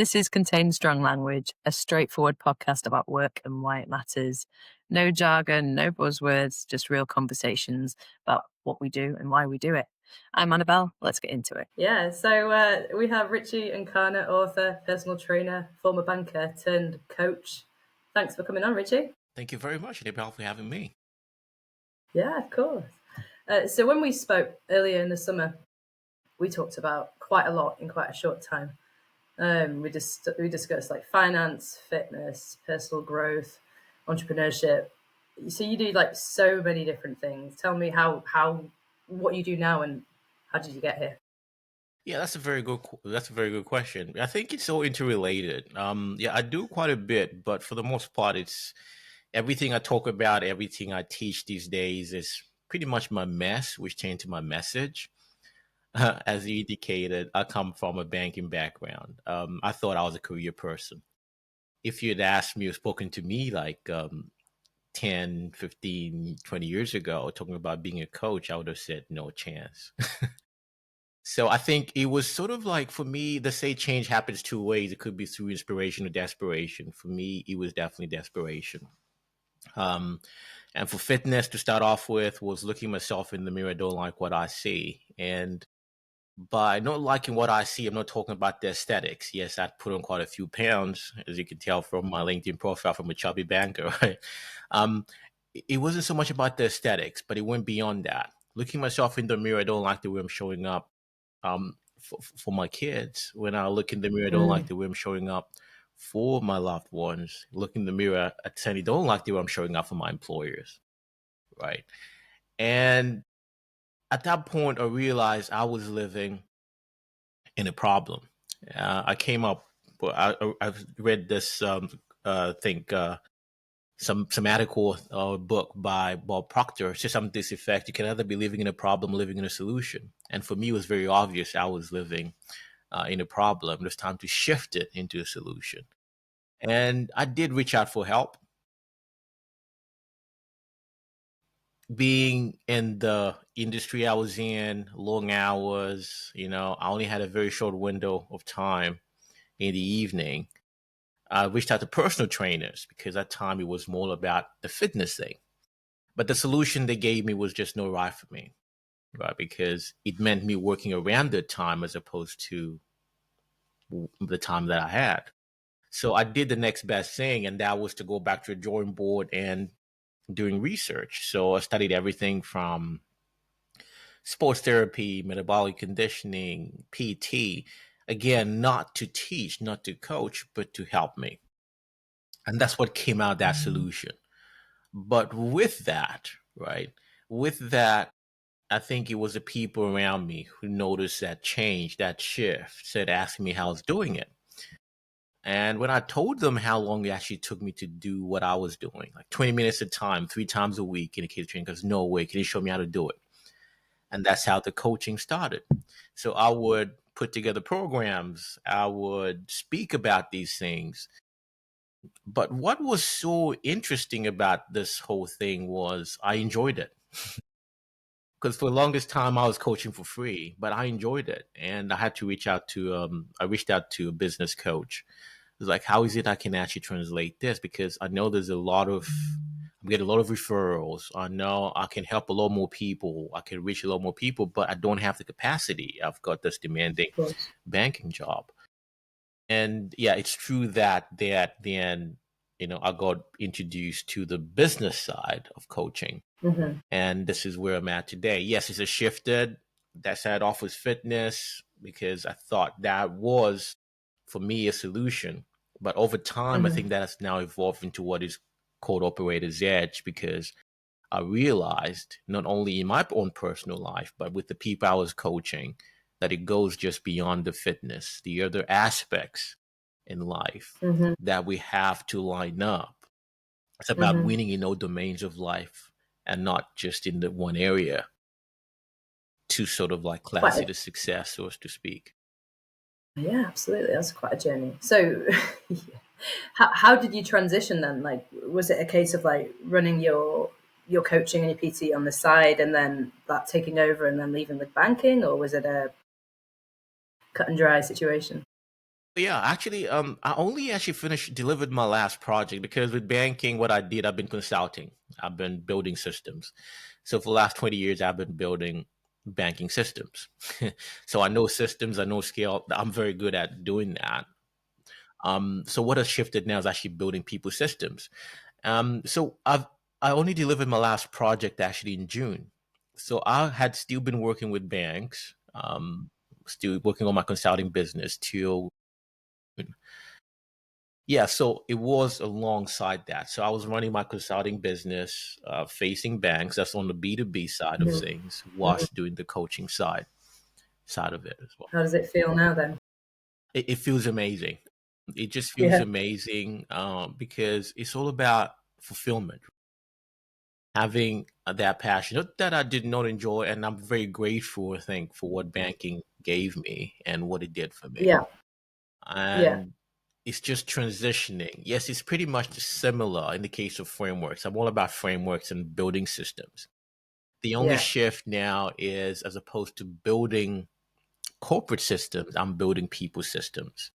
This is Contain Strong Language, a straightforward podcast about work and why it matters. No jargon, no buzzwords, just real conversations about what we do and why we do it. I'm Annabelle. Let's get into it. Yeah, so we have Ritchie Nkana, author, personal trainer, former banker turned coach. Thanks for coming on, Ritchie. Thank you very much, Annabelle, for having me. Yeah, of course. So when we spoke earlier in the summer, we talked about quite a lot in quite a short time. We discussed like finance, fitness, personal growth, entrepreneurship. So you do like so many different things. Tell me how what you do now and how did you get here? Yeah, that's a very good question. I think it's all interrelated. Yeah, I do quite a bit, but for the most part, it's everything I talk about, everything I teach these days is pretty much my mess, which changed to my message. As you indicated, I come from a banking background. I thought I was a career person. If you'd asked me or spoken to me like 10, 15, 20 years ago, talking about being a coach, I would have said no chance. So I think it was sort of like for me, they say change happens two ways. It could be through inspiration or desperation. For me, it was definitely desperation. Um, and for fitness to start off with was looking myself in the mirror, don't like what I see. And by not liking what I see, I'm not talking about the aesthetics. Yes, I put on quite a few pounds, as you can tell from my LinkedIn profile from a chubby banker, right? Um, it wasn't so much about the aesthetics, but it went beyond that. Looking myself in the mirror, I don't like the way I'm showing up for my kids. When I look in the mirror, I don't like Mm. the way I'm showing up for my loved ones. Look in the mirror, I certainly don't like the way I'm showing up for my employers, right? And at that point, I realized I was living in a problem. I came up, well, I've read this, think, some article or book by Bob Proctor says something to this effect. You can either be living in a problem, living in a solution. And for me, it was very obvious I was living in a problem. It was time to shift it into a solution. And I did reach out for help. Being in the industry I was in, long hours, I only had a very short window of time in the evening. I reached out to personal trainers because at that time it was more about the fitness thing. But the solution they gave me was just no right for me, right? Because it meant me working around the time as opposed to the time that I had. So I did the next best thing, and that was to go back to the drawing board and doing research. So I studied everything from sports therapy, metabolic conditioning, PT. Again, not to teach, not to coach, but to help me. And that's what came out of that solution. But with that, right, with that, I think it was the people around me who noticed that change, that shift, said, asking me how I was doing it. And when I told them how long it actually took me to do what I was doing, like 20 minutes at a time, 3 times a week in a kids training, because no way, can you show me how to do it? And that's how the coaching started. So I would put together programs, I would speak about these things. But what was so interesting about this whole thing was I enjoyed it. Because for the longest time I was coaching for free, but I enjoyed it. And I had to I reached out to a business coach. It was like, how is it I can actually translate this? Because I know I'm getting a lot of referrals. I know I can help a lot more people. I can reach a lot more people, but I don't have the capacity. I've got this demanding Of course. banking job. And yeah, it's true that then, I got introduced to the business side of coaching. Mm-hmm. And this is where I'm at today. Yes, it's a shifted. That side offers fitness because I thought that was for me a solution. But over time, I Mm-hmm. think that has now evolved into what is called operator's edge because I realized not only in my own personal life, but with the people I was coaching, that it goes just beyond the fitness, the other aspects in life Mm-hmm. that we have to line up. It's about Mm-hmm. winning in all domains of life and not just in the one area to sort of like class it Quite. as success, so to speak. Yeah, absolutely. That's quite a journey. So, how did you transition then? Like, was it a case of like running your coaching and your PT on the side, and then that taking over, and then leaving with banking, or was it a cut and dry situation? Yeah, actually, I only actually finished delivered my last project because with banking, what I did, I've been consulting, I've been building systems. So for the last 20 years, I've been building banking systems. So I know systems, I know scale. I'm very good at doing that. So what has shifted now is actually building people systems. So I only delivered my last project actually in June. So I had still been working with banks, still working on my consulting business till yeah, so it was alongside that. So I was running my consulting business, facing banks. That's on the B2B side of Mhm. things, Mhm. whilst doing the coaching side of it as well. How does it feel now then? It feels amazing. It just feels Yeah, amazing because it's all about fulfillment, having that passion not that I did not enjoy, and I'm very grateful, I think, for what banking gave me and what it did for me. yeah, yeah, And it's just transitioning. Yes, it's pretty much similar in the case of frameworks. I'm all about frameworks and building systems. The only yeah. shift now is, as opposed to building corporate systems, I'm building people systems.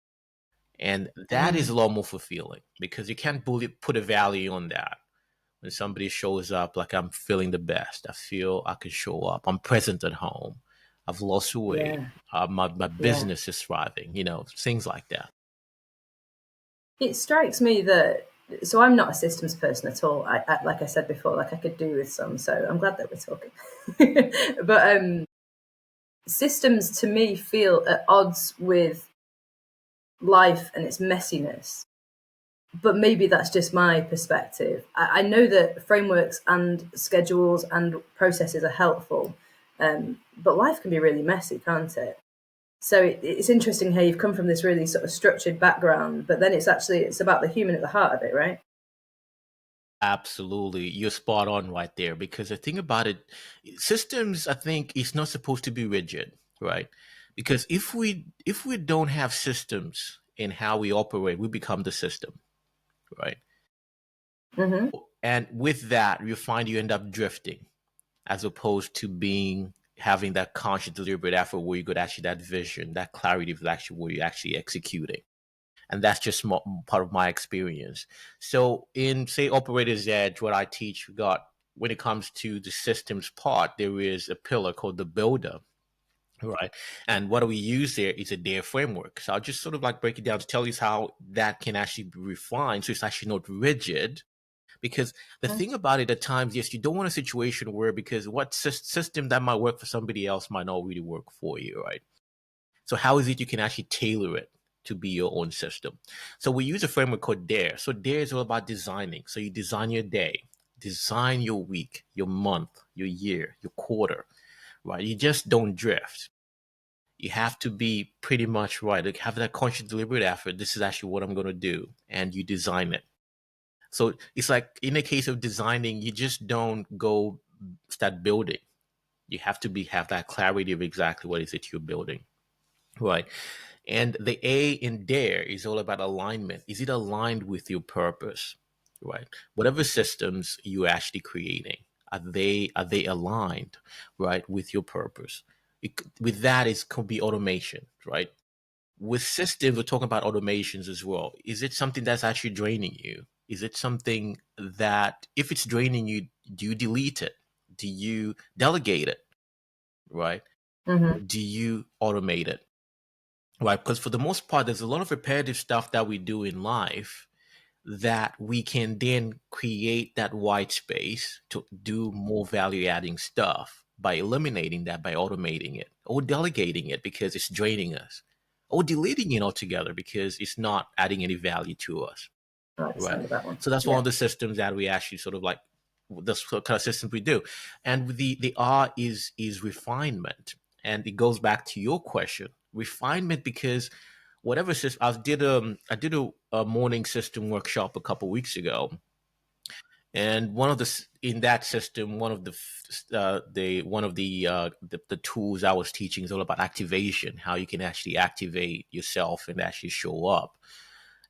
And that is Mm, a lot more fulfilling because you can't put a value on that. When somebody shows up, like I'm feeling the best, I feel I can show up. I'm present at home. I've lost weight. yeah, My yeah. business is thriving, things like that. It strikes me that so I'm not a systems person at all. Like I said before, like I could do with some. So I'm glad that we're talking. But systems to me feel at odds with life and its messiness. But maybe that's just my perspective. I know that frameworks and schedules and processes are helpful, but life can be really messy, can't it? So it's interesting how you've come from this really sort of structured background, but then it's about the human at the heart of it, right? Absolutely. You're spot on right there because the thing about it, systems, I think, is not supposed to be rigid, right? Because if we don't have systems in how we operate, we become the system, right? Hmm. And with that, you find you end up drifting as opposed to being having that conscious deliberate effort where you got actually that vision, that clarity of actually where you're actually executing. And that's just part of my experience. So in say Operator's Edge, what I teach, we got when it comes to the systems part, there is a pillar called the builder, right? And what we use there is a DARE framework. So I'll just sort of like break it down to tell you how that can actually be refined, so it's actually not rigid. Because the thing about it, at times, yes, you don't want a situation where, because what system that might work for somebody else might not really work for you, right? So how is it you can actually tailor it to be your own system? So we use a framework called DARE. So DARE is all about designing. So you design your day, design your week, your month, your year, your quarter, right? You just don't drift. You have to be pretty much right. Like have that conscious, deliberate effort. This is actually what I'm going to do, and you design it. So it's like in the case of designing, you just don't go start building. You have to have that clarity of exactly what is it you're building, right? And the A in DARE is all about alignment. Is it aligned with your purpose? Right. Whatever systems you're actually creating, are they aligned, right, with your purpose? With that is could be automation, right? With systems, we're talking about automations as well. Is it something that's actually draining you? Is it something that, if it's draining you, do you delete it? Do you delegate it? Right? Hmm. Do you automate it? Right? Because for the most part, there's a lot of repetitive stuff that we do in life that we can then create that white space to do more value adding stuff by eliminating that, by automating it or delegating it because it's draining us, or deleting it altogether because it's not adding any value to us. I like the Right. sound of that one. So that's one Yeah. of the systems that we actually sort of like, that's what kind of systems we do. And the R is refinement. And it goes back to your question. Refinement, because whatever system I did a morning system workshop a couple weeks ago, and one of in that system, one of the tools I was teaching is all about activation, how you can actually activate yourself and actually show up.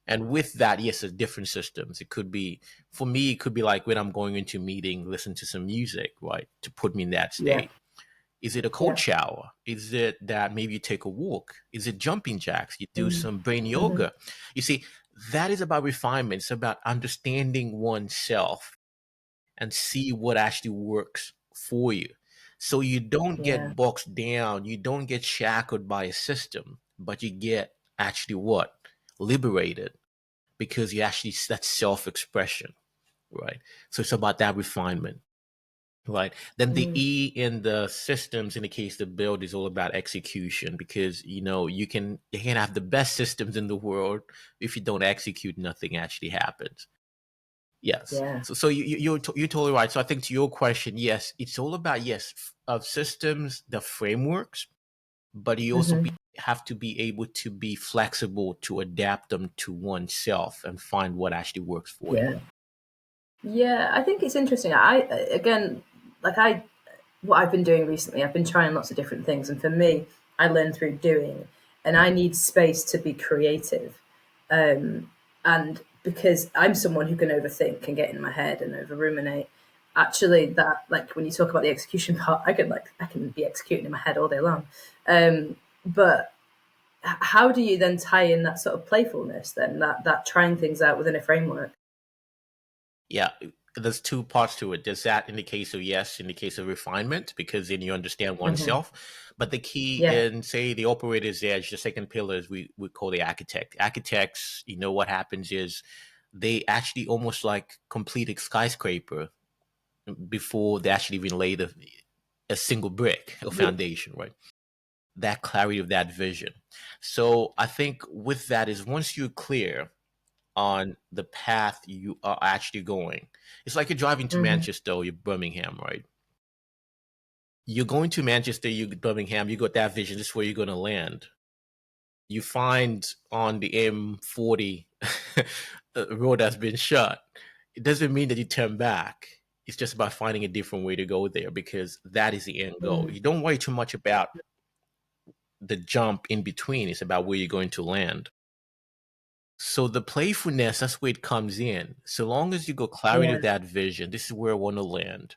And with that, yes, there's different systems. It could be, for me, it could be like when I'm going into a meeting, listen to some music, right, to put me in that Yeah. state. Is it a cold Yeah. shower? Is it that maybe you take a walk? Is it jumping jacks? You do Mm. some brain Hmm. yoga? You see, that is about refinement. It's about understanding oneself and see what actually works for you. So you don't Yeah. get boxed down, you don't get shackled by a system, but you get actually what? Liberated, because you actually, that's self expression, right? So it's about that refinement. Right. Then the Mm. E in the systems in the case of build is all about execution, because you can have the best systems in the world. If you don't execute, nothing actually happens. Yes. Yeah. So you're totally right. So I think to your question, yes, it's all about, yes, of systems, the frameworks, but you also Hmm. have to be able to be flexible to adapt them to oneself and find what actually works for you. Yeah. Yeah, I think it's interesting. Again, like what I've been doing recently, I've been trying lots of different things, and for me, I learn through doing, and I need space to be creative. And because I'm someone who can overthink and get in my head and over ruminate, actually, that like when you talk about the execution part, I can be executing in my head all day long. But how do you then tie in that sort of playfulness, then that trying things out within a framework? Yeah, there's two parts to it. There's that in the case of, yes, in the case of refinement, because then you understand Hmm. oneself. But the key Yeah. in, say, the operator's edge, the second pillar is we call the architect. Architects, what happens is they actually almost like complete a skyscraper before they actually even lay a single brick or Yeah. foundation, right? That clarity of that vision. So I think with that is, once you're clear on the path you are actually going. It's like you're driving to Hmm. Manchester or you're Birmingham, right? You're going to Manchester, you Birmingham, you got that vision, this is where you're going to land. You find on the M40 a road that's been shut. It doesn't mean that you turn back. It's just about finding a different way to go there, because that is the end goal. Mm. You don't worry too much about the jump in between. It's about where you're going to land. So the playfulness, that's where it comes in. So long as you go clarity Yeah. of that vision, this is where I want to land.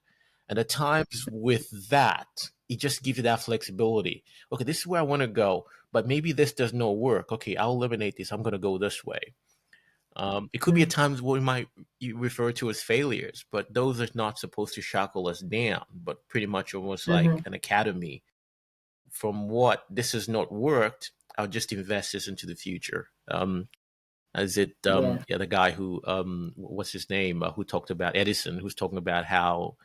And at times with that, it just gives you that flexibility. Okay, this is where I want to go, but maybe this does not work. Okay, I'll eliminate this. I'm going to go this way. It could be at Mm. times what we might you refer to as failures, but those are not supposed to shackle us down, but pretty much almost like Hmm. an academy. From what this has not worked, I'll just invest this into the future. Is it Yeah. yeah, the guy who what's his name, who talked about Edison, who's talking about how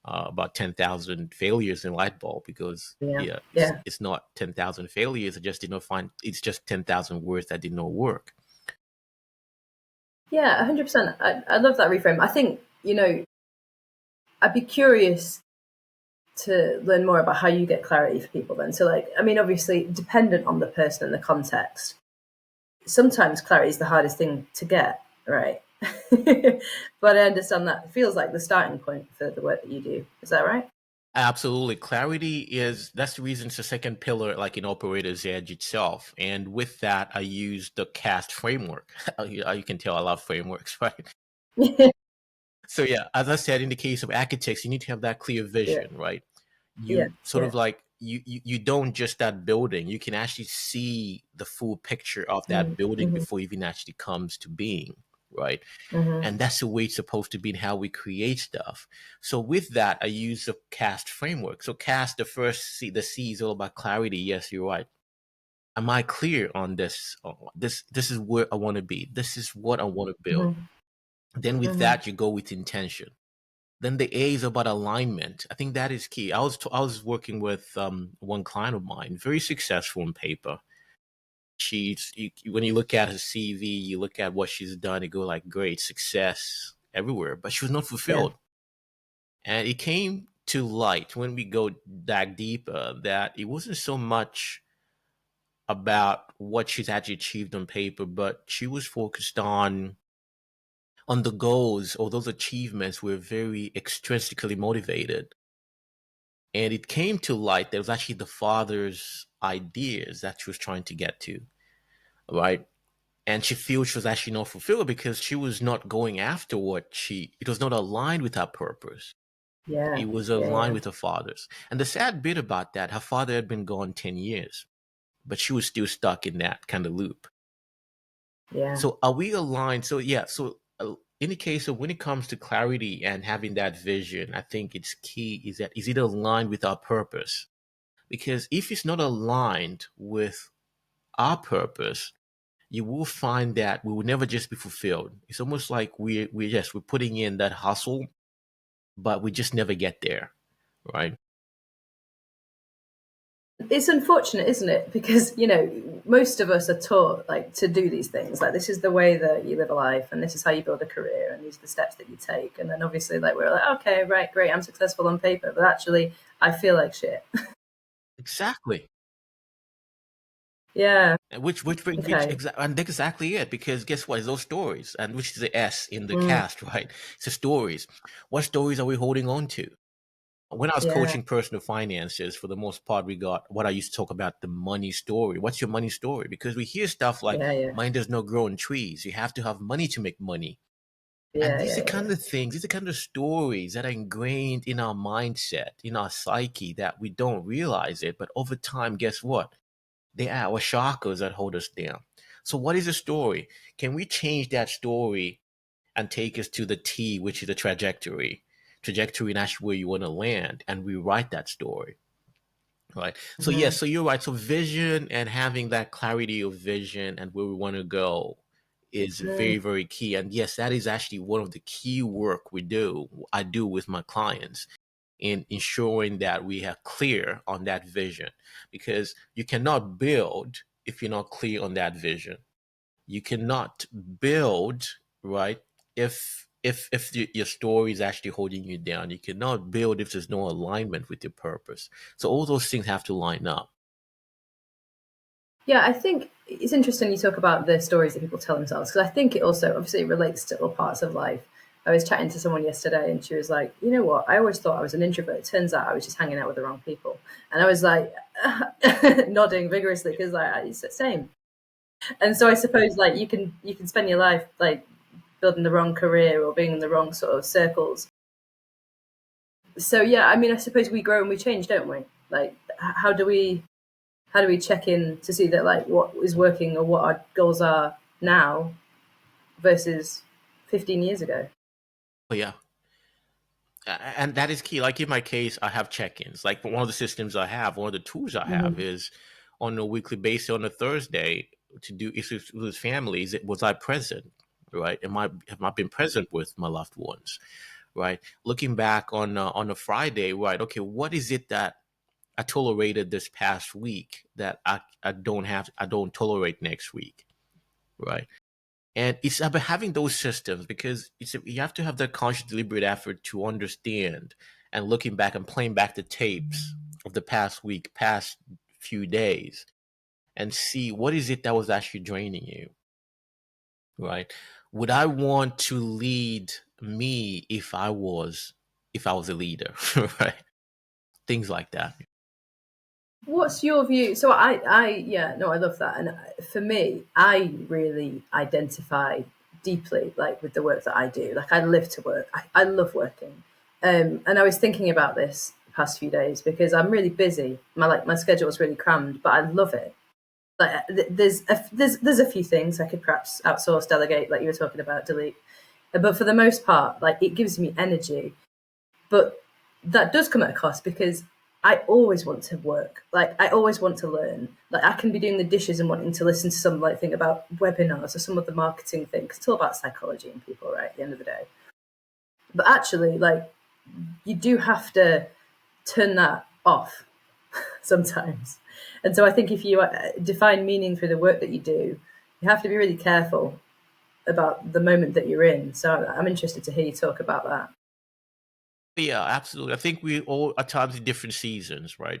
about 10,000 failures in light bulb, because Yeah. yeah, Yeah. it's not 10,000 failures, it just did not find, it's just 10,000 words that did not work. Yeah. 100%. I love that reframe. I think, I'd be curious to learn more about how you get clarity for people then. So, like, I mean, obviously, dependent on the person and the context, sometimes clarity is the hardest thing to get, right? But I understand that feels like the starting point for the work that you do. Is that right? Absolutely. Clarity is, that's the reason it's the second pillar, like in Operator's Edge itself. And with that, I use the CAST framework. You can tell I love frameworks, right? So yeah, as I said, in the case of architects, you need to have that clear Yeah. vision, right? Yeah. You sort Yeah. of like you don't just that building. You can actually see the full picture of that building Mm-hmm. before it even actually comes to being, right? Mm-hmm. And that's the way it's supposed to be in how we create stuff. So with that, I use the CAST framework. So CAST, the first C, the C is all about clarity. Yes, you're right. Am I clear on this? This is where I want to be. This is what I want to build. Mm-hmm. Then with Mm-hmm. that, you go with intention. Then the A is about alignment. I think that is key. I was working with one client of mine, very successful on paper. When you look at her CV, you look at what she's done, you go like, great success everywhere, but she was not Yeah. fulfilled. And it came to light when we go back deeper that it wasn't so much about what she's actually achieved on paper, but she was focused on the goals, or those achievements were very extrinsically motivated. And it came to light that it was actually the father's ideas that she was trying to get to, right? And she feels she was actually not fulfilled because she was not going after it was not aligned with her purpose. Yeah. It was Yeah. aligned Yeah. with her father's. And the sad bit about that, her father had been gone 10 years, but she was still stuck in that kind of loop. Yeah. So are we aligned? So yeah, so in the case of when it comes to clarity and having that vision, I think it's key is that is it aligned with our purpose? Because if it's not aligned with our purpose, you will find that we will never just be fulfilled. It's almost like we're putting in that hustle, but we just never get there, right? It's unfortunate, isn't it? Because most of us are taught like to do these things. Like this is the way that you live a life, and this is how you build a career, and these are the steps that you take. And then obviously, like we're like, okay, right, great, I'm successful on paper, but actually, I feel like shit. Exactly. Yeah. And which brings me Okay. and that's exactly it. Because guess what? It's those stories, and which is the S in the Mm, cast, right? It's the stories. What stories are we holding on to? When I was yeah. coaching personal finances, for the most part, we got what I used to talk about the money story. What's your money story? Because we hear stuff like Yeah. Yeah. money does not grow on trees. You have to have money to make money. And Yeah. these are Yeah. kind Yeah. of things, these are kind of stories that are ingrained in our mindset, in our psyche that we don't realize it. But over time, guess what? They are our chakras that hold us down. So, what is the story? Can we change that story and take us to the T, which is the trajectory? Trajectory, and that's where you want to land, and rewrite that story, right? So, yes, Mm-hmm. so you're right. So, vision and having that clarity of vision and where we want to go is Mm, very, very key. And yes, that is actually one of the key work I do with my clients in ensuring that we are clear on that vision, because you cannot build if you're not clear on that vision. You cannot build, right, your story is actually holding you down. You cannot build if there's no alignment with your purpose. So all those things have to line up. yeah, I think it's interesting you talk about the stories that people tell themselves because I think it also obviously relates to all parts of life. I was chatting to someone yesterday and she was like, you know what? I always thought I was an introvert. It turns out I was just hanging out with the wrong people. And I was like, nodding vigorously because like it's the same. And so I suppose like you can spend your life like building the wrong career or being in the wrong sort of circles. So yeah, I mean, I suppose we grow and we change, don't we? Like, how do we check in to see that like what is working or what our goals are now versus 15 years ago? But yeah, and that is key. Like in my case, I have check-ins. Like one of the systems I have, one of the tools I have Mm-hmm. is on a weekly basis on a Thursday to do issues with families. Was I present? Right? Have I been present with my loved ones? Right? Looking back on a Friday, right? Okay, what is it that I tolerated this past week that I don't tolerate next week? Right? And it's about having those systems because you have to have that conscious, deliberate effort to understand and looking back and playing back the tapes of the past week, past few days, and see what is it that was actually draining you, right? Would I want to lead me if I was a leader, right? Things like that. What's your view? So yeah, no, I love that. And for me, I really identify deeply, like with the work that I do. Like I live to work. I love working. And I was thinking about this the past few days because I'm really busy. My schedule is really crammed, but I love it. Like there's a few things I could perhaps outsource, delegate, like you were talking about, delete. But for the most part, like it gives me energy. But that does come at a cost because I always want to work. Like I always want to learn. Like I can be doing the dishes and wanting to listen to some like thing about webinars or some other marketing thing. 'Cause it's all about psychology and people, right? At the end of the day. But actually, like you do have to turn that off sometimes. And so I think if you define meaning through the work that you do, you have to be really careful about the moment that you're in. So I'm interested to hear you talk about that. Yeah, absolutely. I think we all at times in different seasons, right?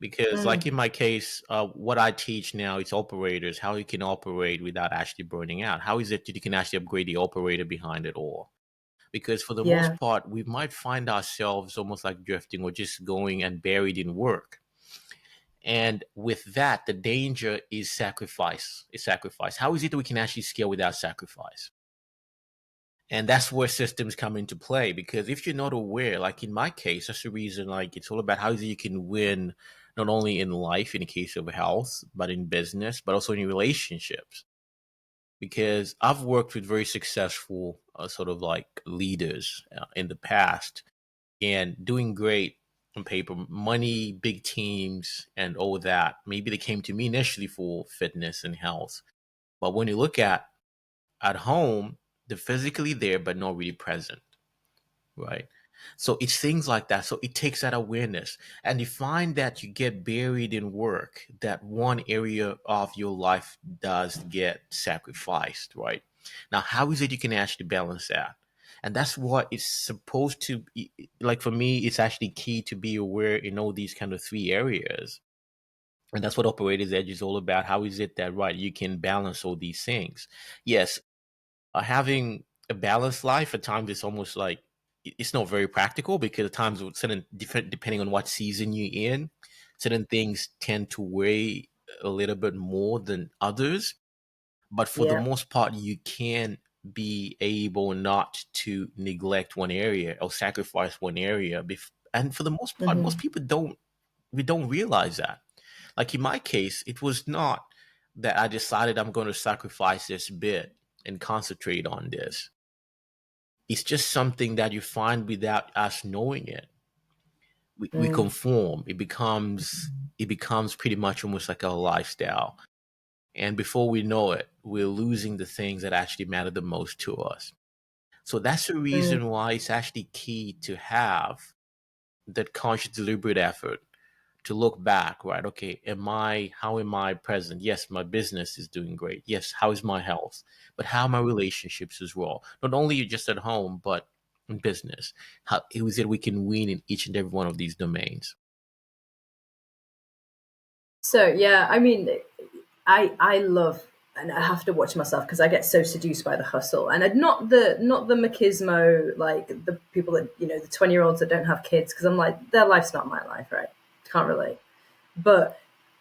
Because like Mm, in my case, what I teach now is operators, how you can operate without actually burning out. How is it that you can actually upgrade the operator behind it all? Because for the yeah. most part, we might find ourselves almost like drifting or just going and buried in work. And with that, the danger is sacrifice. Is sacrifice. How is it that we can actually scale without sacrifice? And that's where systems come into play, because if you're not aware, like in my case, that's the reason, like it's all about how you can win, not only in life in the case of health, but in business, but also in relationships. Because I've worked with very successful sort of like leaders in the past, and doing great on paper, money, big teams, and all that. Maybe they came to me initially for fitness and health, but when you look at home, they're physically there but not really present, right? So it's things like that. So it takes that awareness, and you find that you get buried in work, that one area of your life does get sacrificed, right? Now, how is it you can actually balance that? And that's what it's supposed to be. Like for me, it's actually key to be aware in all these kind of three areas. And that's what Operator's Edge is all about. How is it that, right, you can balance all these things? Yes, having a balanced life at times is almost like it's not very practical, because at times with certain different, depending on what season you're in, certain things tend to weigh a little bit more than others. But for the Yeah. most part, you can be able not to neglect one area or sacrifice one area. And for the most part, most Hmm. people don't, we don't realize that. Like in my case, it was not that I decided I'm going to sacrifice this bit and concentrate on this. It's just something that you find without us knowing it. We Mm. conform. It becomes pretty much almost like a lifestyle. And before we know it, we're losing the things that actually matter the most to us. So that's the Mm. reason why it's actually key to have that conscious, deliberate effort to look back, right? Okay, how am I present? Yes, my business is doing great. Yes, how is my health? But how are my relationships as well? Not only just at home, but in business. How is it we can win in each and every one of these domains? So yeah, I mean, I love, and I have to watch myself because I get so seduced by the hustle, and not the machismo, like the people that, the 20-year-olds that don't have kids, because I'm like, their life's not my life, right? Can't relate. But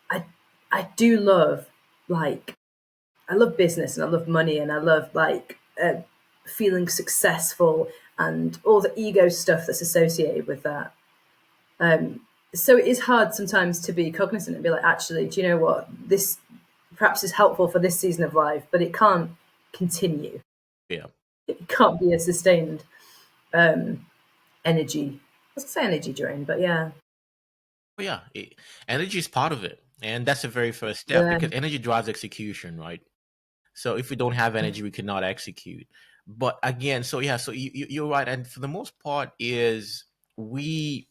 I I do love, like, I love business and I love money and I love, like, feeling successful and all the ego stuff that's associated with that. So it is hard sometimes to be cognizant and be like, actually, do you know what? This perhaps is helpful for this season of life, but it can't continue. Yeah. It can't be a sustained energy. I was gonna say energy drain, but yeah, But yeah, energy is part of it. And that's the very first step, yeah. because energy drives execution, right? So if we don't have energy, we cannot execute. But again, so yeah, so you're right. And for the most part, is we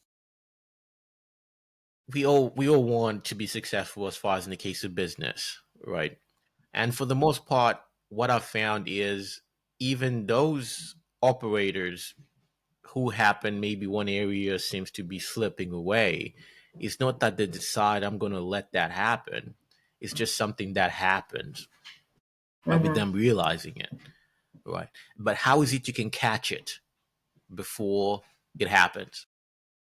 we all want to be successful as far as in the case of business, right? And for the most part, what I've found is even those operators who happen, maybe one area seems to be slipping away, it's not that they decide I'm going to let that happen. It's just something that happens, right, with Hmm. them realizing it, right? But how is it you can catch it before it happens?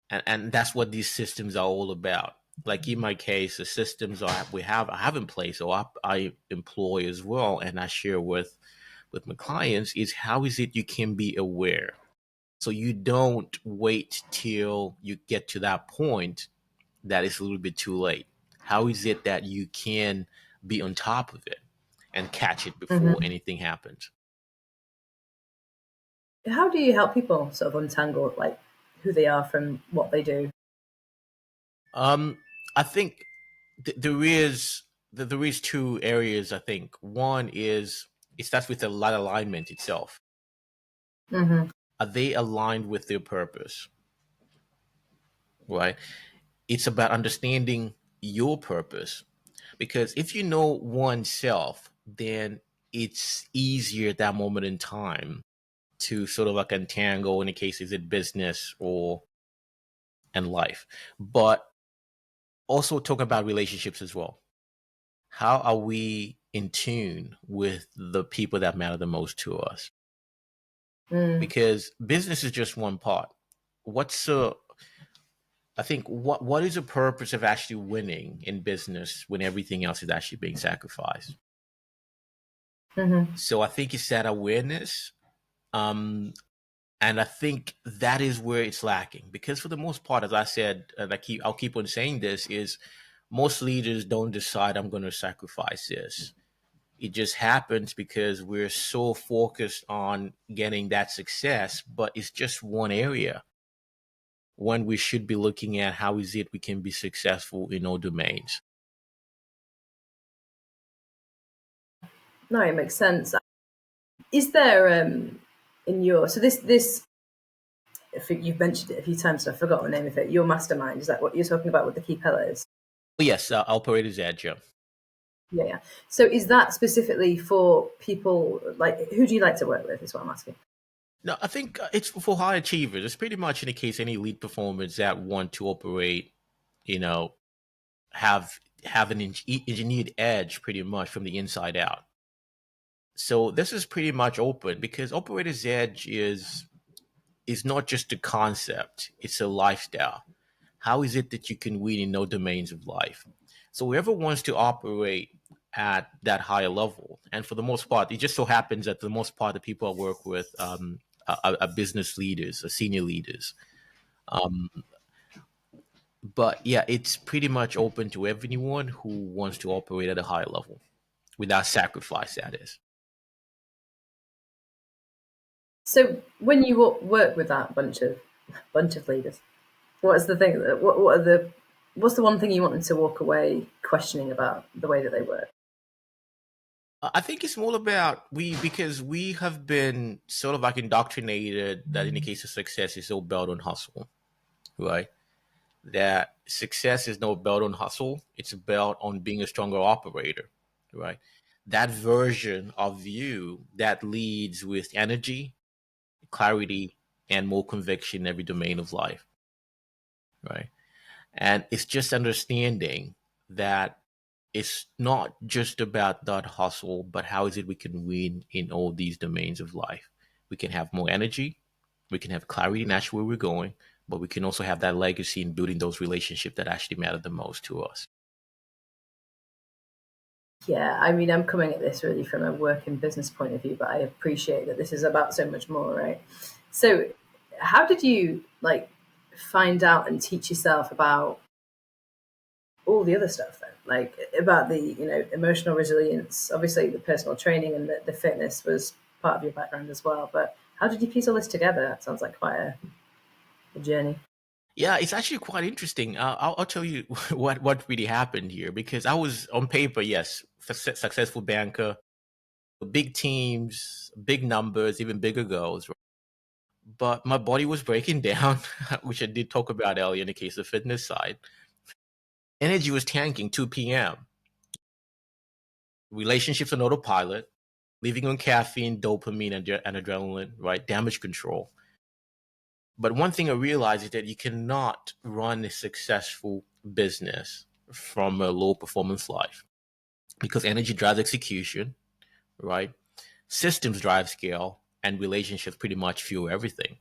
And that's what these systems are all about. Like in my case, the systems I have in place, or I employ as well, and I share with my clients, is how is it you can be aware, so you don't wait till you get to that point that it's a little bit too late. How is it that you can be on top of it and catch it before Hmm. anything happens? How do you help people sort of untangle, like, who they are from what they do? Um, I think there is two areas. I think one is it starts with the line alignment itself. Hmm. Are they aligned with their purpose? Right. It's about understanding your purpose, because if you know oneself, then it's easier at that moment in time to sort of like untangle, in the case is it business or and life. But also talk about relationships as well. How are we in tune with the people that matter the most to us? Mm. Because business is just one part. What's I think what is the purpose of actually winning in business when everything else is actually being sacrificed? Hmm. So I think it's that awareness. Um, and I think that is where it's lacking because for the most part, as I said, and I'll keep on saying this, is most leaders don't decide I'm going to sacrifice this. It just happens because we're so focused on getting that success, but it's just one area when we should be looking at how is it we can be successful in all domains. No, it makes sense. Is there in your so this I think you've mentioned it a few times, so I forgot the name of it. Your mastermind, is that what you're talking about with the key pillars? But yes, Operator's Edge. Yeah. Yeah, yeah. So is that specifically for people like who do you like to work with? Is what I'm asking. No, I think it's for high achievers. It's pretty much in the case any elite performers that want to operate, you know, have an engineered edge pretty much from the inside out. So this is pretty much open because Operator's Edge is not just a concept; it's a lifestyle. How is it that you can win in no domains of life? So whoever wants to operate at that higher level, and for the most part, it just so happens that the most part of people I work with are business leaders, are senior leaders. Um, but yeah, it's pretty much open to everyone who wants to operate at a higher level without sacrifice. That is. So when you work with that bunch of leaders, what is the thing? What are the what's the one thing you want them to walk away questioning about the way that they work? I think it's more about we because we have been sort of like indoctrinated that in the case of success, it's all built on hustle, right? That success is no built on hustle; it's built on being a stronger operator, right? That version of you that leads with energy, clarity, and more conviction in every domain of life, right? And it's just understanding that it's not just about that hustle, but how is it we can win in all these domains of life? We can have more energy, we can have clarity, and that's where we're going, but we can also have that legacy in building those relationships that actually matter the most to us. Yeah, I mean, I'm coming at this really from a work and business point of view, but I appreciate that this is about so much more, right? So, how did you like find out and teach yourself about all the other stuff then? Like about the emotional resilience. Obviously, the personal training and the fitness was part of your background as well. But how did you piece all this together? That sounds like quite a journey. Yeah, it's actually quite interesting. I'll tell you what really happened here because I was on paper, yes, successful banker, big teams, big numbers, even bigger goals. But my body was breaking down, which I did talk about earlier in the case of fitness side. Energy was tanking 2 p.m. Relationships on autopilot, living on caffeine, dopamine, and adrenaline, right? Damage control. But one thing I realized is that you cannot run a successful business from a low performance life because energy drives execution, right? Systems drive scale, and relationships pretty much fuel everything.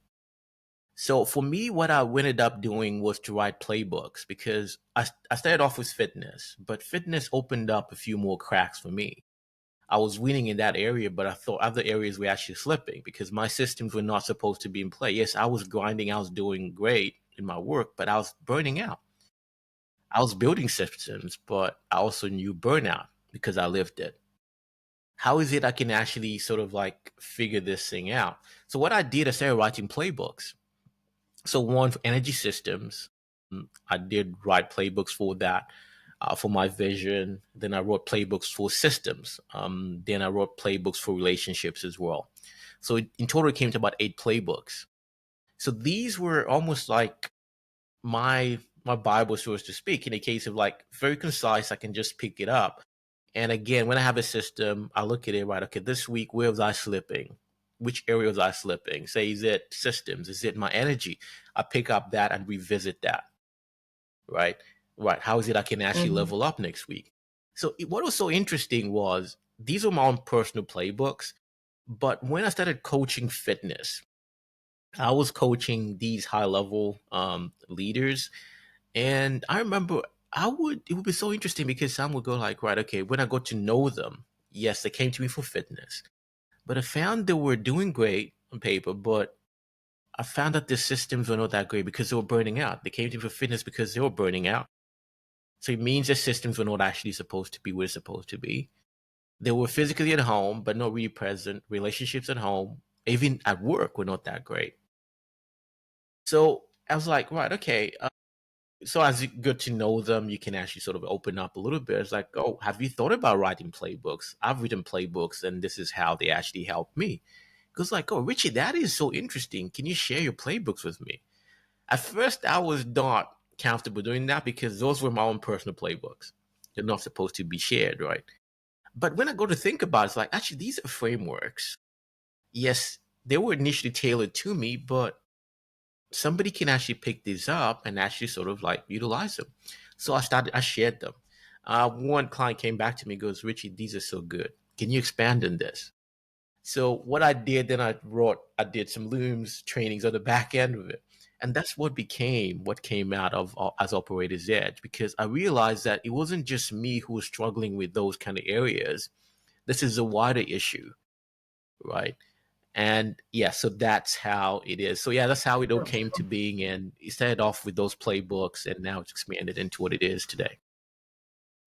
So for me, what I ended up doing was to write playbooks because I started off with fitness, but fitness opened up a few more cracks for me. I was winning in that area, but I thought other areas were actually slipping because my systems were not supposed to be in play. Yes, I was grinding, I was doing great in my work, but I was burning out. I was building systems, but I also knew burnout because I lived it. How is it I can actually sort of like figure this thing out? So what I did, I started writing playbooks. So one for energy systems, I did write playbooks for that, for my vision. Then I wrote playbooks for systems. Then I wrote playbooks for relationships as well. So in total, it came to about 8 playbooks. So these were almost like my Bible, so to speak, in a case of like very concise. I can just pick it up. And again, when I have a system, I look at it, right? Okay, this week, where was I slipping? Which area was I slipping? Say, is it systems? Is it my energy? I pick up that and revisit that, right? Right. How is it I can actually Mm-hmm. level up next week? So what was so interesting was these are my own personal playbooks. But when I started coaching fitness, I was coaching these high level leaders. And I remember it would be so interesting because some would go like, right, okay, when I got to know them, yes, they came to me for fitness, but I found they were doing great. on paper, but I found that the systems were not that great because they were burning out. They came to me for fitness because they were burning out. So it means the systems were not actually supposed to be where they're supposed to be. They were physically at home, but not really present. Relationships at home, even at work, were not that great. So I was like, right, okay. So as you get to know them, you can actually sort of open up a little bit. It's like, oh, have you thought about writing playbooks? I've written playbooks, and this is how they actually helped me. Because like, oh, Richie, that is so interesting. Can you share your playbooks with me? At first, I was not comfortable doing that because those were my own personal playbooks. They're not supposed to be shared, right? But when I go to think about it, it's like, actually, these are frameworks. Yes, they were initially tailored to me, but somebody can actually pick these up and actually sort of like utilize them. So I shared them. One client came back to me and goes, Richie, these are so good. Can you expand on this? So what I did, then I did some looms trainings on the back end of it. And that's what came out of as Operator's Edge, because I realized that it wasn't just me who was struggling with those kind of areas. This is a wider issue, right? And yeah, so that's how it is. So yeah, that's how it all came to being. And it started off with those playbooks, and now it's expanded into what it is today.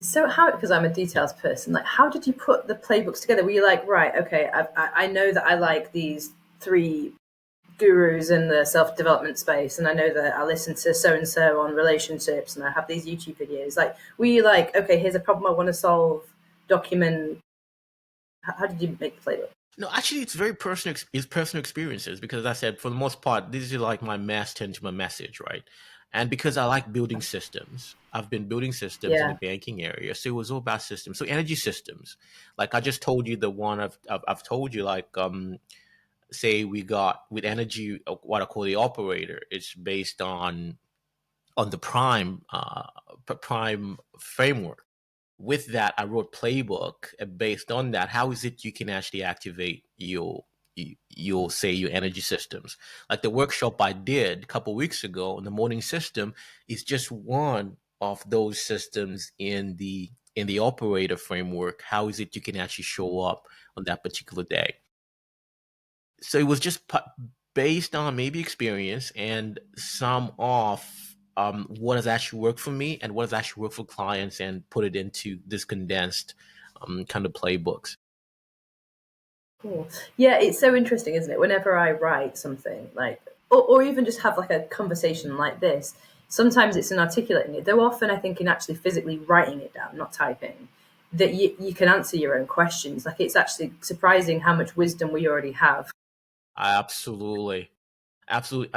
So how, because I'm a details person, like how did you put the playbooks together? Were you like, right, okay, I know that I like these three gurus in the self-development space, and I know that I listen to so and so on relationships, and I have these YouTube videos. Like, were you like, okay, here's a problem I want to solve, document? How did you make the playbook? No, actually, it's very personal. It's personal experiences because, as I said, for the most part, this is like my masthead to my message, right? And because I like building systems, I've been building systems in the Yeah, banking area, so it was all about systems. So energy systems, like I just told you, the one I've told you, like say we got with energy, what I call the operator. It's based on the prime framework. With that, I wrote playbook based on that. How is it you can actually activate you'll say your energy systems? Like the workshop I did a couple weeks ago on the morning system is just one of those systems in the operator framework. How is it you can actually show up on that particular day? So it was just based on maybe experience and some of what has actually worked for me and what has actually worked for clients, and put it into this condensed kind of playbooks. cool. Yeah, it's so interesting, isn't it? Whenever I write something, like, or even just have like a conversation like this, sometimes it's in articulating it. Though often I think in actually physically writing it down, not typing, that you can answer your own questions. Like, it's actually surprising how much wisdom we already have. Absolutely. Absolutely,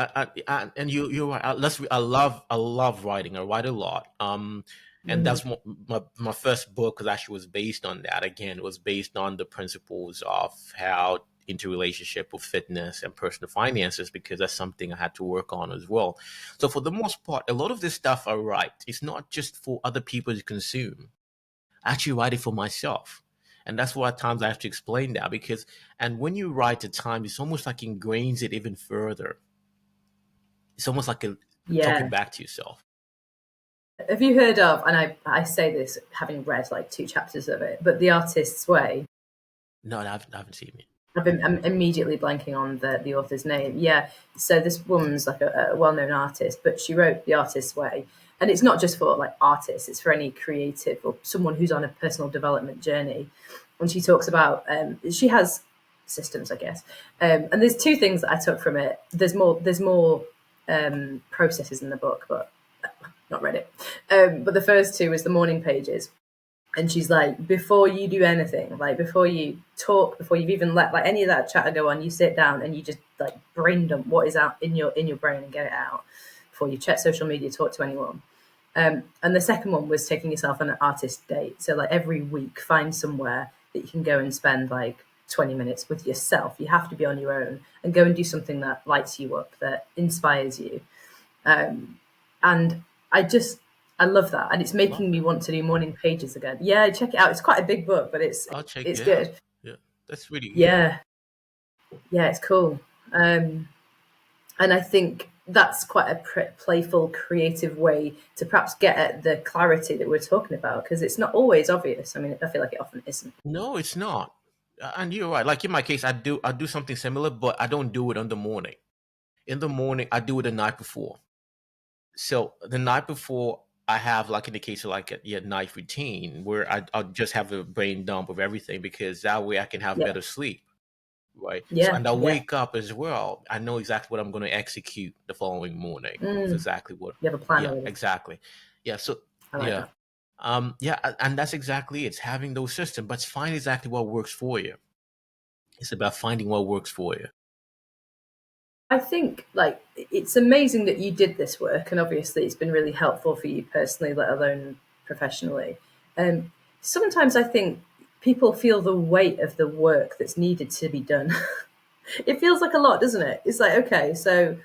and you're right. I love writing. I write a lot. And Mm. that's my first book was actually was based on that. Again, it was based on the principles of how interrelationship with fitness and personal finances, because that's something I had to work on as well. So for the most part, a lot of this stuff I write, it's not just for other people to consume. I actually write it for myself. And that's why at times I have to explain that, because, and when you write at times, it's almost like ingrains it even further. It's almost like talking Yeah. back to yourself. Have you heard of, and I say this having read like two chapters of it, but The Artist's Way? No, I haven't seen it. I'm immediately blanking on the author's name. Yeah, so this woman's like a well-known artist, but she wrote The Artist's Way, and it's not just for like artists; it's for any creative or someone who's on a personal development journey. And she talks about she has systems, I guess, and there's two things that I took from it. There's more processes in the book, but not read it. But the first two is the morning pages, and she's like, before you do anything, like before you talk, before you've even let like any of that chatter go on, you sit down and you just like brain dump what is out in your brain and get it out before you check social media, talk to anyone. And the second one was taking yourself on an artist date. So like every week, find somewhere that you can go and spend like 20 minutes with yourself. You have to be on your own and go and do something that lights you up, that inspires you. And I just I love that, and it's Love making me that. want to do morning pages again. Yeah, check it out. It's quite a big book, but I'll check it's it out. good. Yeah, that's really good. Yeah, yeah, it's cool. Um, and I think that's quite a playful, creative way to perhaps get at the clarity that we're talking about, because it's not always obvious. I mean, I feel like it often isn't. No, it's not. And you're right. Like in my case, I do something similar, but I don't do it in the morning. In the morning, I do it the night before. So the night before, I have, like in the case of like a night routine where I'll just have a brain dump of everything, because that way I can have Yeah. better sleep, right? So, Yeah. and I Yeah. wake up as well. I know exactly what I'm going to execute the following morning. Of Mm. exactly what. You have a plan Yeah, already. exactly. Yeah. So I like yeah, that. and that's exactly it. It's having those systems, but find exactly what works for you. It's about finding what works for you. I think like it's amazing that you did this work, and obviously it's been really helpful for you personally, let alone professionally. Sometimes I think people feel the weight of the work that's needed to be done. It feels like a lot, doesn't it? It's like, okay, so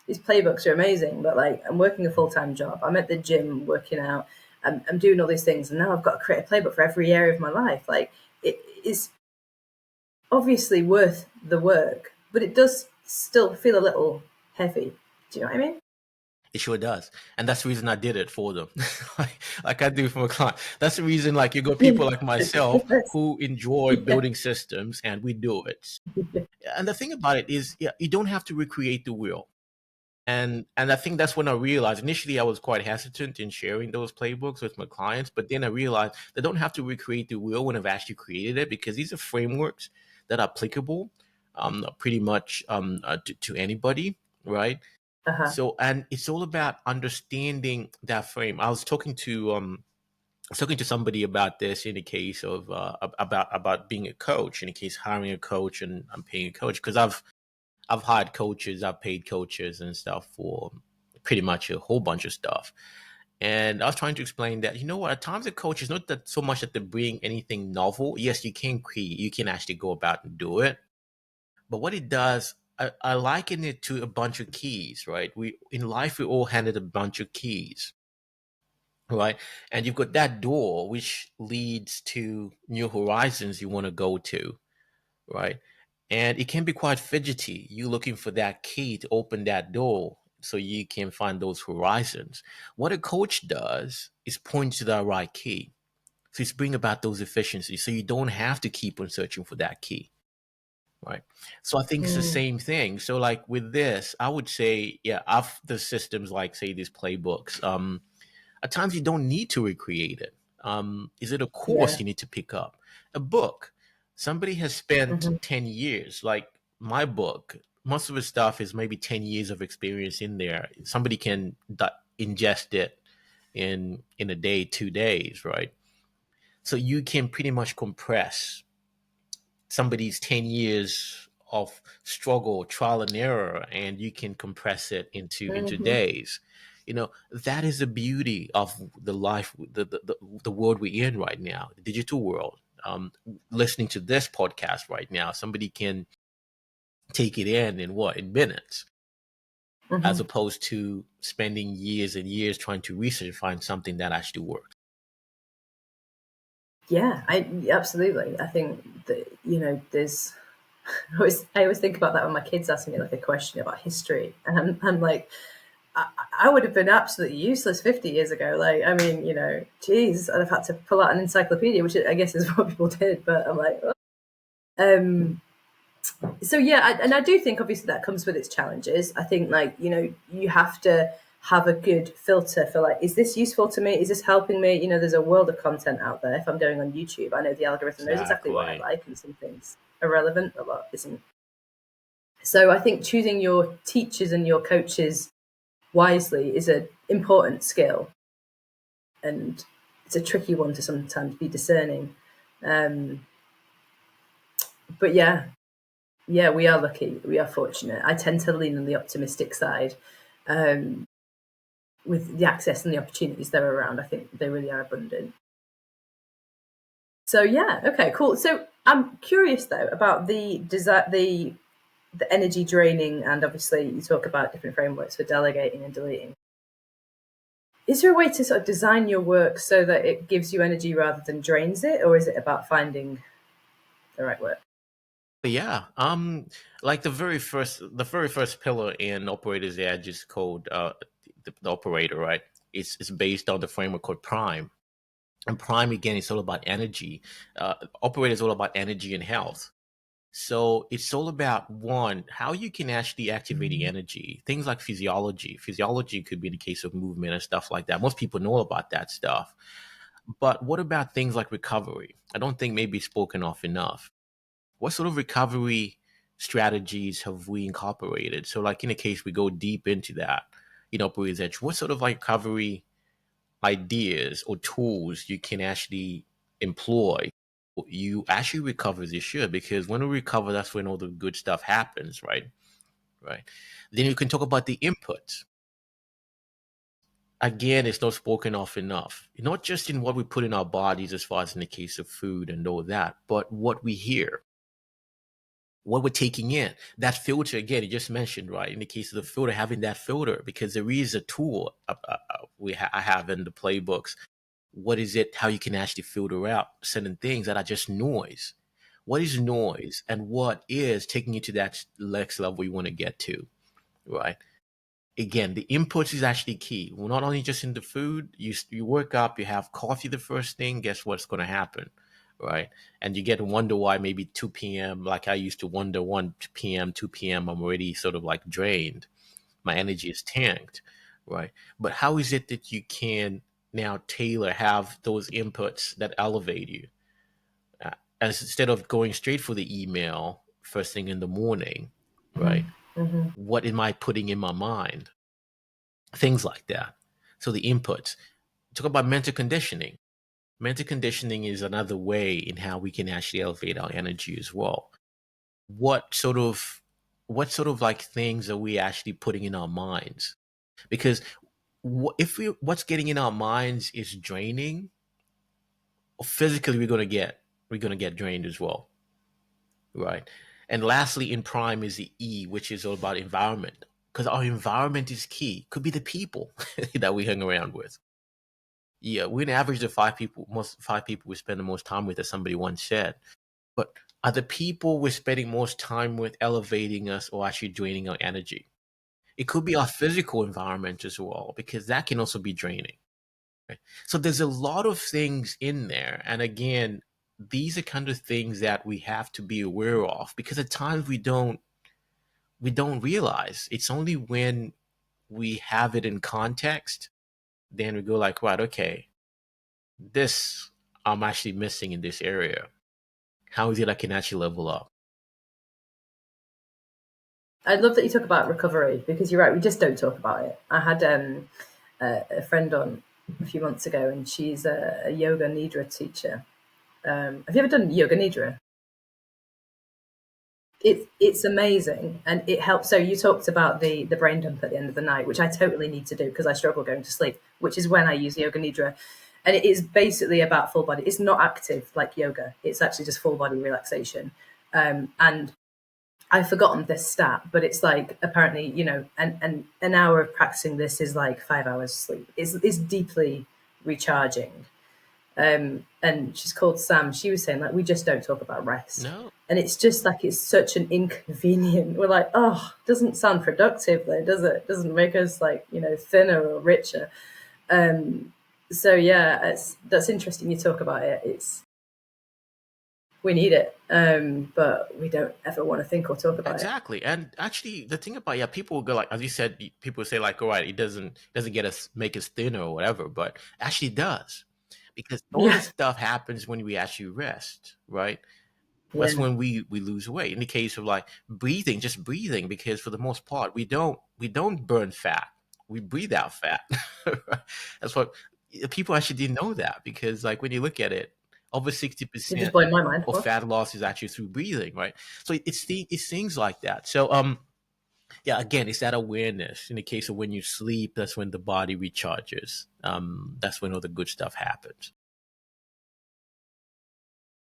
these playbooks are amazing, but like I'm working a full time job. I'm at the gym working out. I'm doing all these things, and now I've got to create a playbook for every area of my life. Like it is obviously worth the work, but it does still feel a little heavy. Do you know what I mean? It sure does. And that's the reason I did it for them. Like I do for a client. That's the reason, like, you got people like myself who enjoy Yeah. building systems, and we do it. And the thing about it is, yeah, you don't have to recreate the wheel. And I think that's when I realized, initially I was quite hesitant in sharing those playbooks with my clients, but then I realized they don't have to recreate the wheel when I've actually created it, because these are frameworks that are applicable, pretty much, to anybody, right? Uh-huh. So, and it's all about understanding that frame. I was talking to somebody about this, in the case of, about being a coach, in the case hiring a coach, and I'm paying a coach, because I've hired coaches, I've paid coaches and stuff for pretty much a whole bunch of stuff. And I was trying to explain that, what, at times a coach is not that so much that they bring anything novel. Yes, you can create, you can actually go about and do it. But what it does, I liken it to a bunch of keys, right? We in life we all handed a bunch of keys, right? And you've got that door which leads to new horizons you want to go to, right? And it can be quite fidgety. You looking for that key to open that door so you can find those horizons. What a coach does is point to that right key. So it's bring about those efficiencies, so you don't have to keep on searching for that key. Right. So I think it's the Mm, same thing. So like with this, I would say, yeah, of the systems, like say these playbooks, at times you don't need to recreate it. Is it a course yeah. you need to pick up? A book. Somebody has spent Hmm. 10 years, like my book, most of the stuff is maybe 10 years of experience in there. Somebody can ingest it in a day, 2 days, right? So you can pretty much compress somebody's 10 years of struggle, trial and error, and you can compress it into Hmm. days. That is the beauty of the life, the world we're in right now, the digital world. Listening to this podcast right now, somebody can take it in minutes, as Hmm. opposed to spending years and years trying to research and find something that actually works. Yeah, I absolutely. I think that there's. I always think about that when my kids ask me like a question about history, and I'm like, I would have been absolutely useless 50 years ago. Like, I mean, geez, I'd have had to pull out an encyclopedia, which I guess is what people did. But I'm like, oh. um, so yeah, and I do think obviously that comes with its challenges. I think like you have to have a good filter for like, is this useful to me? Is this helping me? There's a world of content out there. If I'm going on YouTube, I know the algorithm knows exactly what I Exactly. like, and some things are relevant, a lot isn't. So I think choosing your teachers and your coaches wisely is an important skill, and it's a tricky one to sometimes be discerning. Um, but yeah, yeah, we are lucky. We are fortunate. I tend to lean on the optimistic side. Um, with the access and the opportunities that are around, I think they really are abundant. So yeah, okay, cool. So I'm curious though about the energy draining, and obviously you talk about different frameworks for delegating and deleting. Is there a way to sort of design your work so that it gives you energy rather than drains it, or is it about finding the right work? Yeah. Like the very first pillar in Operator's Edge is called, the operator, right? It's based on the framework called Prime. And Prime, again, is all about energy. Operator is all about energy and health. So it's all about one, how you can actually activate the energy. Things like physiology. Physiology could be the case of movement and stuff like that. Most people know about that stuff. But what about things like recovery? I don't think maybe spoken of enough. What sort of recovery strategies have we incorporated? So, like in a case we go deep into that, Breathe Edge, what sort of like recovery ideas or tools you can actually employ? You actually recover this year, because when we recover, that's when all the good stuff happens, right? Right. Then you can talk about the inputs. Again, it's not spoken of enough. Not just in what we put in our bodies, as far as in the case of food and all that, but what we hear, what we're taking in. That filter, again, you just mentioned, right? In the case of the filter, having that filter, because there is a tool I have in the playbooks. What is it? How you can actually filter out certain things that are just noise. What is noise, and what is taking you to that next level you want to get to, right? Again, the inputs is actually key. Well, not only just in the food, you work up, you have coffee the first thing, guess what's going to happen, right? And you get to wonder why maybe 2 p.m., like I used to wonder 1 p.m., 2 p.m., I'm already sort of like drained. My energy is tanked, right? But how is it that you can now have those inputs that elevate you? Uh, as instead of going straight for the email first thing in the morning, right? What am I putting in my mind? Things like that. So the inputs. Talk about mental conditioning. Mental conditioning is another way in how we can actually elevate our energy as well. What sort of like things are we actually putting in our minds? Because if what's getting in our minds is draining, physically we're gonna get drained as well, right? And lastly, in Prime is the E, which is all about environment, because our environment is key. Could be the people that we hang around with. Yeah, we're an average of five people we spend the most time with, as somebody once said. But are the people we're spending most time with elevating us or actually draining our energy? It could be our physical environment as well, because that can also be draining. Right? So there's a lot of things in there. And again, these are kind of things that we have to be aware of, because at times we don't realize. It's only when we have it in context, then we go like, right, okay, this I'm actually missing in this area. How is it I can actually level up? I love that you talk about recovery, because you're right, we just don't talk about it. I had a friend on a few months ago, and she's a yoga nidra teacher. Have you ever done yoga nidra? It's amazing, and it helps. So you talked about the brain dump at the end of the night, which I totally need to do because I struggle going to sleep, which is when I use yoga nidra. And it is basically about full body. It's not active like yoga. It's actually just full body relaxation. And I've forgotten this stat, but it's like apparently, an hour of practicing this is like 5 hours sleep. It's deeply recharging. And she's called Sam. She was saying like we just don't talk about rest, No, and it's just like it's such an inconvenient. We're like, oh, doesn't sound productive though, does it? Doesn't make us like thinner or richer. So yeah, that's interesting. You talk about it. It's we need it, but we don't ever want to think or talk about it. exactly. And actually, the thing about, yeah, people will go like, as you said, people say like, all right, it doesn't make us thinner or whatever, but actually it does, because all Yeah, this stuff happens when we actually rest, right? That's yeah. when we lose weight. In the case of like breathing, just breathing, because for the most part we don't burn fat, we breathe out fat. That's what people actually didn't know that, because like when you look at it, over sixty You're just percent blowing my mind. of What? fat loss is actually through breathing, right? So it's things like that. So yeah, again, it's that awareness. In the case of when you sleep, that's when the body recharges. That's when all the good stuff happens.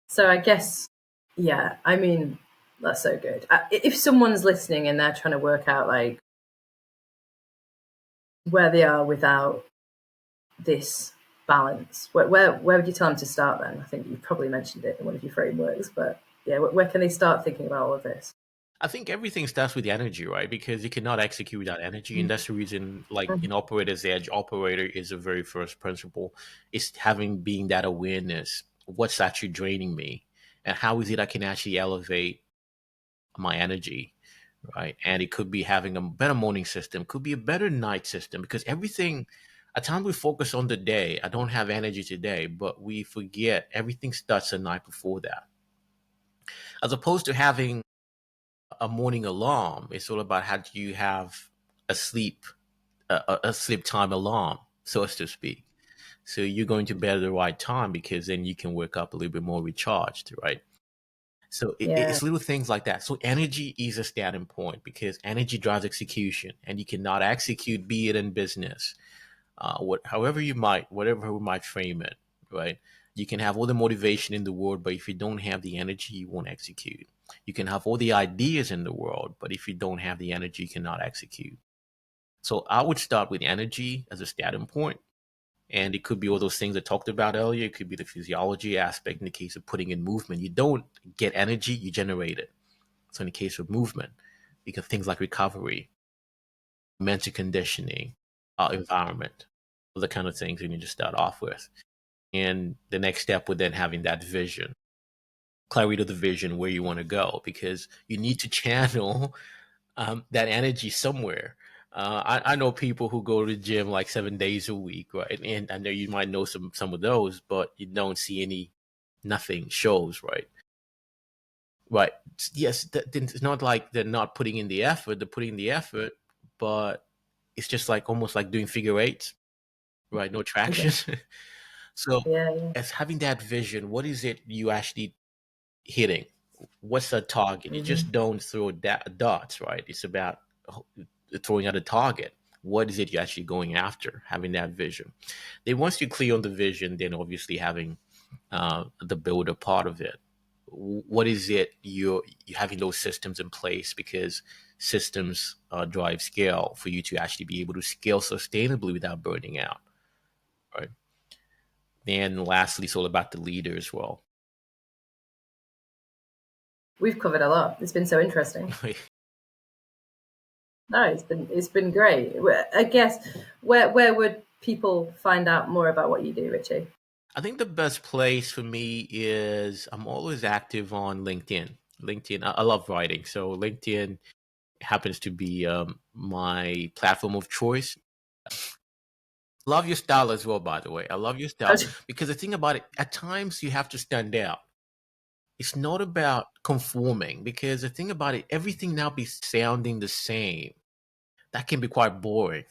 So I guess, yeah. I mean, that's so good. If someone's listening and they're trying to work out like where they are without this balance, where would you tell them to start then? I think you probably mentioned it in one of your frameworks, but yeah, where can they start thinking about all of this? I think everything starts with the energy, right? Because you cannot execute without energy, and that's the reason, like in operator's edge, operator is the very first principle. It's having being that awareness. What's actually draining me, and how is it I can actually elevate my energy, right? And it could be having a better morning system, could be a better night system, because everything. At times we focus on the day. I don't have energy today, but we forget everything starts the night before that. As opposed to having a morning alarm. It's all about how do you have a sleep a sleep time alarm, so as to speak. So you're going to bed at the right time because then you can wake up a little bit more recharged, right? So Yeah. it's little things like that. So energy is a starting point because energy drives execution, and you cannot execute, be it in business, whatever we might frame it, right? You can have all the motivation in the world, but if you don't have the energy, you won't execute. You can have all the ideas in the world, but if you don't have the energy, you cannot execute. So I would start with energy as a starting point. And it could be all those things I talked about earlier. It could be the physiology aspect in the case of putting in movement. You don't get energy, you generate it. So in the case of movement, because things like recovery, mental conditioning, environment, the kind of things we need to start off with. And the next step would then having that vision, clarity of the vision where you want to go, because you need to channel that energy somewhere. I know people who go to the gym like 7 days a week, right? And I know you might know some of those, but you don't see nothing shows, right? Right. Yes, it's not like they're not putting in the effort. They're putting in the effort, but it's just like almost like doing figure eights, right? No traction. So, Yeah, yeah. as having that vision, what is it you actually hitting? What's the target? You just don't throw dots, right? It's about throwing out a target. What is it you're actually going after? Having that vision. Then once you're clear on the vision, then obviously having the builder part of it. What is it you're having those systems in place, because systems drive scale for you to actually be able to scale sustainably without burning out, right? Then lastly, it's all about the leader as well. We've covered a lot. It's been so interesting. No, it's been great. I guess where would people find out more about what you do, Richie? I think the best place for me is I'm always active on LinkedIn. LinkedIn, I love writing, so LinkedIn happens to be my platform of choice. Love your style as well, by the way. I love your style because the thing about it, at times you have to stand out. It's not about conforming, because the thing about it, everything now be sounding the same. That can be quite boring.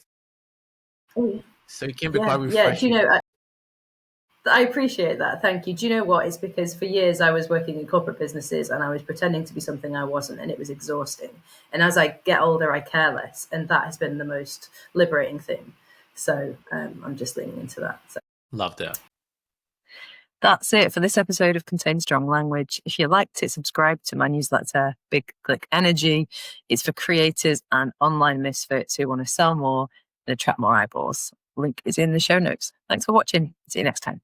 Oh, So it can be quite yeah, yeah. Do you refreshing. know? I appreciate that. Thank you. Do you know what? It's because for years I was working in corporate businesses and I was pretending to be something I wasn't, and it was exhausting. And as I get older, I care less, and that has been the most liberating thing. So I'm just leaning into that. So Love that. that's it for this episode of Contain Strong Language. If you liked it, subscribe to my newsletter, Big Click Energy. It's for creators and online misfits who want to sell more and attract more eyeballs. Link is in the show notes. Thanks for watching. See you next time.